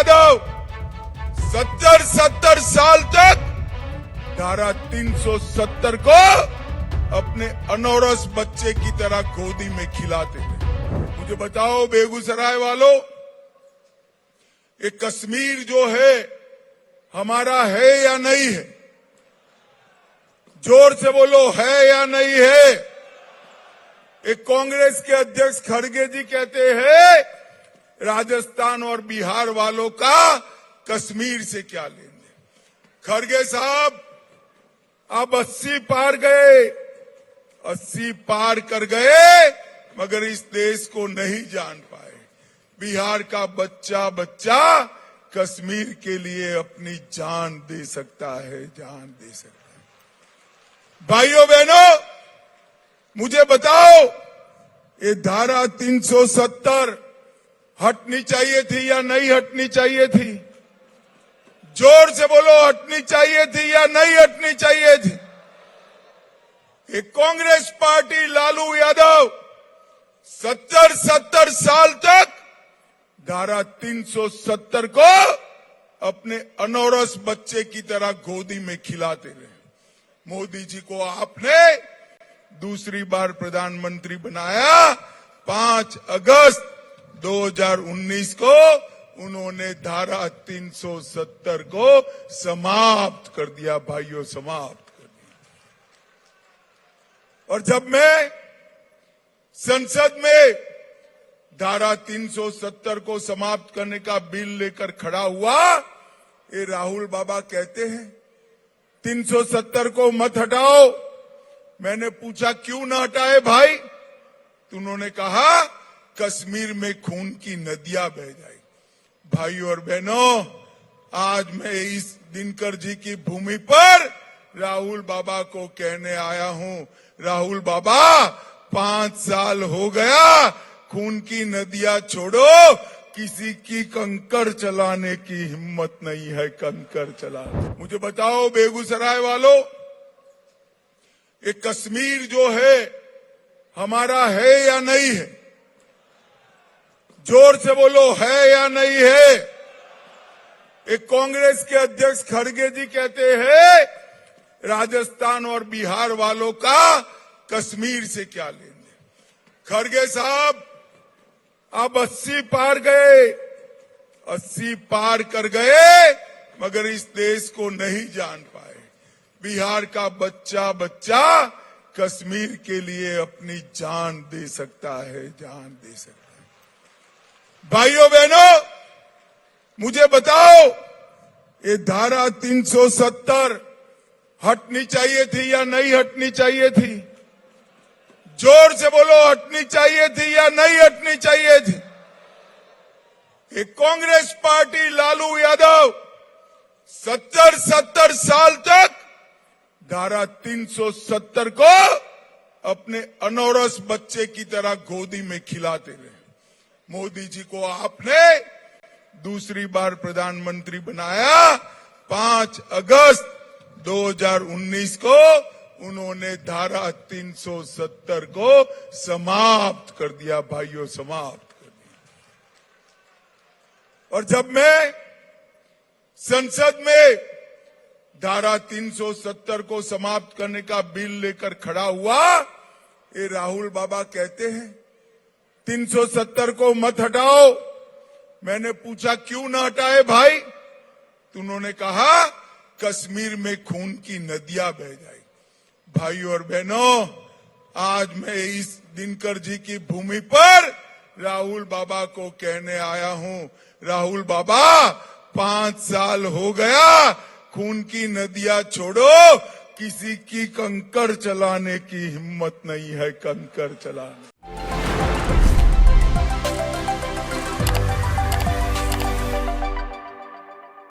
यादव 70 साल तक धारा 370 को अपने अनौरस बच्चे की तरह गोदी में खिलाते थे। मुझे बताओ बेगूसराय वालों, ये कश्मीर जो है हमारा है या नहीं है? जोर से बोलो, है या नहीं है? एक कांग्रेस के अध्यक्ष खड़गे जी कहते हैं राजस्थान और बिहार वालों का कश्मीर से क्या लेन देन। खड़गे साहब, आप 80 पार गए, 80 पार कर गए, मगर इस देश को नहीं जान पाए। बिहार का बच्चा बच्चा कश्मीर के लिए अपनी जान दे सकता है, जान दे सकता है। भाइयों बहनों, मुझे बताओ, ये धारा 370 हटनी चाहिए थी या नहीं हटनी चाहिए थी? जोर से बोलो, हटनी चाहिए थी या नहीं हटनी चाहिए थी? एक कांग्रेस पार्टी लालू यादव 70 साल तक धारा 370 को अपने अनौरस बच्चे की तरह गोदी में खिलाते रहे। मोदी जी को आपने दूसरी बार प्रधानमंत्री बनाया। 5 अगस्त 2019 को उन्होंने धारा 370 को समाप्त कर दिया। भाइयों, समाप्त कर दिया। और जब मैं संसद में धारा 370 को समाप्त करने का बिल लेकर खड़ा हुआ, ये राहुल बाबा कहते हैं 370 को मत हटाओ। मैंने पूछा क्यों ना हटाए भाई? तो उन्होंने कहा कश्मीर में खून की नदियां बह जाएगी। भाइयों और बहनों, आज मैं इस दिनकर जी की भूमि पर राहुल बाबा को कहने आया हूं, राहुल बाबा 5 साल हो गया, खून की नदियां छोड़ो, किसी की कंकड़ चलाने की हिम्मत नहीं है, कंकड़ चलाने। मुझे बताओ बेगूसराय वालों, ये कश्मीर जो है हमारा है या नहीं है? जोर से बोलो, है या नहीं है? एक कांग्रेस के अध्यक्ष खड़गे जी कहते हैं राजस्थान और बिहार वालों का कश्मीर से क्या लेन देन। खड़गे साहब, आप 80 पार गए, 80 पार कर गए, मगर इस देश को नहीं जान पाए। बिहार का बच्चा बच्चा कश्मीर के लिए अपनी जान दे सकता है, जान दे सकता है। भाइयों बहनों, मुझे बताओ, ये धारा 370 हटनी चाहिए थी या नहीं हटनी चाहिए थी? जोर से बोलो, हटनी चाहिए थी या नहीं हटनी चाहिए थी? एक कांग्रेस पार्टी लालू यादव 70 साल तक धारा 370 को अपने अनौरस बच्चे की तरह गोदी में खिलाते रहे। मोदी जी को आपने दूसरी बार प्रधानमंत्री बनाया। 5 अगस्त 2019 को उन्होंने धारा 370 को समाप्त कर दिया। भाइयों, समाप्त कर दिया। और जब मैं संसद में धारा 370 को समाप्त करने का बिल लेकर खड़ा हुआ, ये राहुल बाबा कहते हैं 370 को मत हटाओ। मैंने पूछा क्यों ना हटाए भाई? तो उन्होंने कहा कश्मीर में खून की नदियां बह जाएगी। भाइयों और बहनों, आज मैं इस दिनकर जी की भूमि पर राहुल बाबा को कहने आया हूं, राहुल बाबा 5 साल हो गया, खून की नदियां छोड़ो, किसी की कंकड़ चलाने की हिम्मत नहीं है, कंकड़ चलाने।